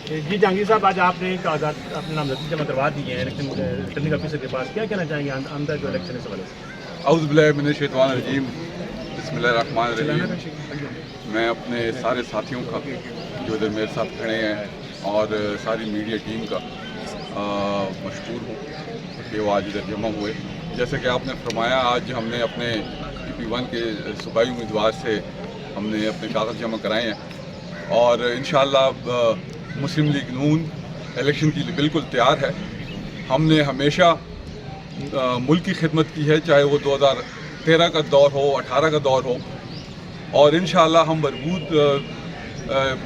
جی جہانگیر صاحب، آج آپ نے ایک آزاد اپنے نامزدگی جمع کروا دی ہے الیکشن ریٹرننگ آفیسر کے پاس، کیا کہنا چاہیں گے اندر جو الیکشن اس حوالے سے؟ اعوذ باللہ من الشیطان الرجیم، بسم اللہ الرحمن الرحیم۔ میں اپنے سارے ساتھیوں کا جو ادھر میرے ساتھ کھڑے ہیں اور ساری میڈیا ٹیم کا مشکور ہوں کہ وہ آج ادھر جمع ہوئے۔ جیسے کہ آپ نے فرمایا، آج ہم نے اپنے PP1 کے صوبائی امیدوار سے ہم نے اپنے کاغذ جمع کرائے ہیں اور انشاءاللہ مسلم لیگ نون الیکشن کے لیے بالکل تیار ہے۔ ہم نے ہمیشہ ملک کی خدمت کی ہے، چاہے وہ 2013 کا دور ہو، 18 کا دور ہو، اور انشاءاللہ ہم مربوط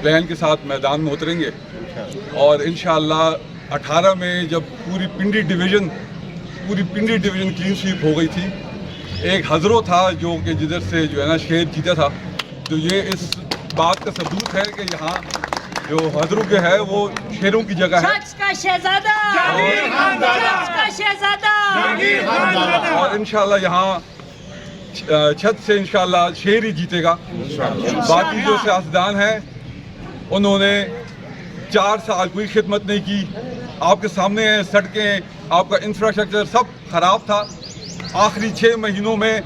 پلان کے ساتھ میدان میں اتریں گے۔ اور انشاءاللہ 18 میں جب پوری پنڈی ڈویژن کلین سویپ ہو گئی تھی، ایک ہزرو تھا جو کہ جدھر سے جو ہے نا شیر جیتا تھا، تو یہ اس بات کا ثبوت ہے کہ یہاں جو ہزرو کے ہے وہ شیروں کی جگہ ہے اور انشاءاللہ یہاں چھت سے انشاءاللہ شیر ہی جیتے گا۔ باقی جو سیاستدان ہیں انہوں نے 4 سال کوئی خدمت نہیں کی، آپ کے سامنے ہیں سڑکیں، آپ کا انفراسٹرکچر سب خراب تھا۔ آخری 6 مہینوں میں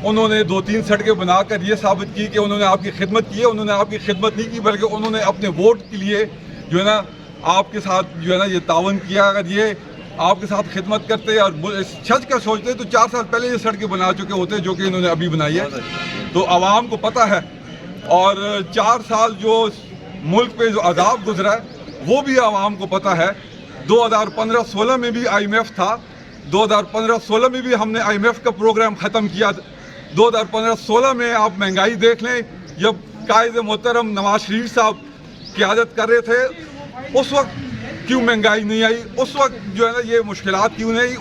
انہوں نے 2-3 سڑکیں بنا کر یہ ثابت کی کہ انہوں نے آپ کی خدمت کی ہے۔ انہوں نے آپ کی خدمت نہیں کی بلکہ انہوں نے اپنے ووٹ کے لیے جو ہے نا آپ کے ساتھ جو ہے نا یہ تعاون کیا۔ اگر یہ آپ کے ساتھ خدمت کرتے اور اس چھت کا سوچتے تو 4 سال پہلے یہ سڑکیں بنا چکے ہوتے جو کہ انہوں نے ابھی بنائی ہے۔ تو عوام کو پتہ ہے، اور 4 سال جو ملک پہ جو عذاب گزرا ہے وہ بھی عوام کو پتہ ہے۔ 2015-16 میں بھی IMF تھا، 2015-16 میں بھی ہم نے IMF کا پروگرام ختم کیا۔ 2015-16 میں آپ مہنگائی دیکھ لیں، جب قائد محترم نواز شریف صاحب قیادت کر رہے تھے اس وقت کیوں مہنگائی نہیں آئی، اس وقت جو ہے نا یہ مشکلات کیوں نہیں آئی،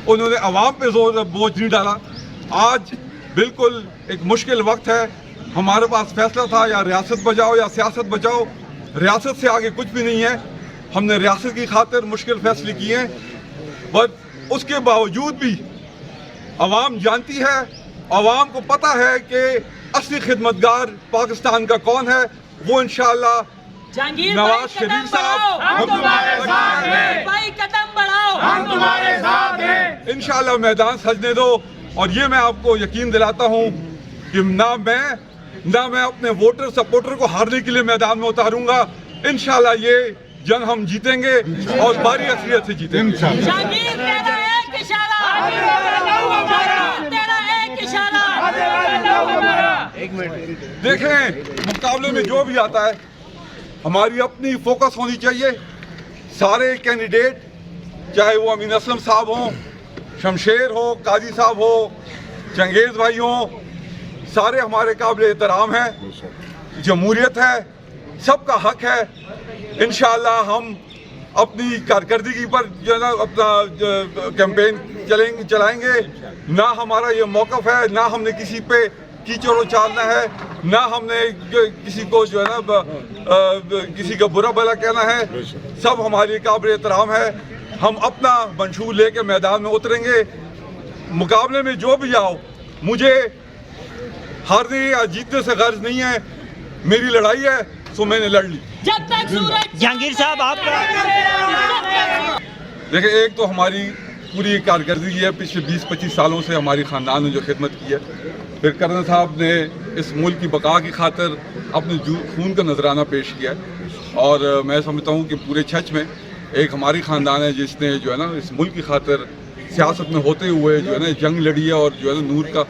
انہوں نے عوام پہ بوجھ نہیں ڈالا۔ آج بالکل ایک مشکل وقت ہے، ہمارے پاس فیصلہ تھا یا ریاست بچاؤ یا سیاست بچاؤ، ریاست سے آگے کچھ بھی نہیں ہے۔ ہم نے ریاست کی خاطر مشکل فیصلے کیے ہیں، بٹ اس کے باوجود بھی عوام جانتی ہے، عوام کو پتہ ہے کہ اصلی خدمتگار پاکستان کا کون ہے، وہ انشاءاللہ نواز شریف صاحب انشاءاللہ میدان سجنے دو۔ اور یہ میں آپ کو یقین دلاتا ہوں کہ نہ میں اپنے ووٹر سپورٹر کو ہارنے کے لیے میدان میں اتاروں گا۔ انشاءاللہ یہ جنگ ہم جیتیں گے اور باری اکثریت سے جیتیں گے۔ دیکھیں، مقابلے میں جو بھی آتا ہے ہماری اپنی فوکس ہونی چاہیے۔ سارے کینڈیڈیٹ، چاہے وہ امین اسلم صاحب ہوں، شمشیر ہو، قاضی صاحب ہو، چنگیز بھائی ہوں، سارے ہمارے قابل احترام ہیں۔ جمہوریت ہے، سب کا حق ہے۔ انشاءاللہ ہم اپنی کارکردگی پر جو ہے نا اپنا کیمپین چلائیں گے۔ نہ ہمارا یہ موقف ہے، نہ ہم نے کسی پہ کیچڑ اچھالنا ہے، نہ ہم نے کسی کو جو ہے نا کسی کا برا بھلا کہنا ہے۔ سب ہماری قابل احترام ہے۔ ہم اپنا منشور لے کے میدان میں اتریں گے۔ مقابلے میں جو بھی آؤ، مجھے ہارنے یا جیتنے سے غرض نہیں ہے، میری لڑائی ہے سو میں نے لڑ لی۔ جہانگیر صاحب، آپ دیکھیں، ایک تو ہماری پوری کارکردگی ہے، پچھلے 20-25 سالوں سے ہماری خاندان نے جو خدمت کی ہے۔ پھر کرنل صاحب نے اس ملک کی بقا کی خاطر اپنے خون کا نذرانہ پیش کیا ہے، اور میں سمجھتا ہوں کہ پورے چھچ میں ایک ہماری خاندان ہے جس نے جو ہے نا اس ملک کی خاطر سیاست میں ہوتے ہوئے جو ہے نا جنگ لڑی ہے اور جو ہے نا نور کا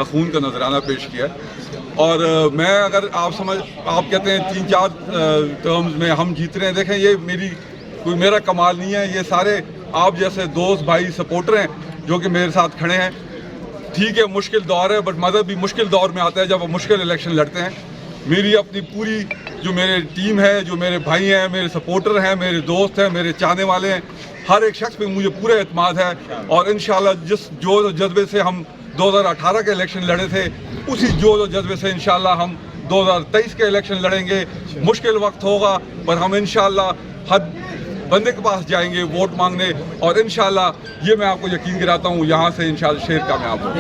خون کا نذرانہ پیش کیا ہے۔ اور میں اگر آپ کہتے ہیں 3-4 ٹرمز میں ہم جیت رہے ہیں، دیکھیں یہ کوئی میرا کمال نہیں ہے، یہ سارے آپ جیسے دوست بھائی سپورٹر ہیں جو کہ میرے ساتھ کھڑے ہیں۔ ٹھیک ہے، مشکل دور ہے، بٹ مذہب بھی مشکل دور میں آتا ہے جب وہ مشکل الیکشن لڑتے ہیں۔ میری اپنی پوری جو میرے ٹیم ہے، جو میرے بھائی ہیں، میرے سپورٹر ہیں، میرے دوست ہیں، میرے چاہنے والے ہیں، ہر ایک شخص پہ مجھے پورا اعتماد ہے۔ اور انشاءاللہ جو جذبے سے ہم 2018 کے الیکشن لڑے تھے، اسی جذبے سے انشاءاللہ ہم 2023 کے الیکشن لڑیں گے۔ مشکل وقت ہوگا پر ہم انشاءاللہ ہر بندے کے پاس جائیں گے ووٹ مانگنے، اور انشاءاللہ یہ میں آپ کو یقین دلاتا ہوں یہاں سے انشاءاللہ شیر کامیاب ہوگا۔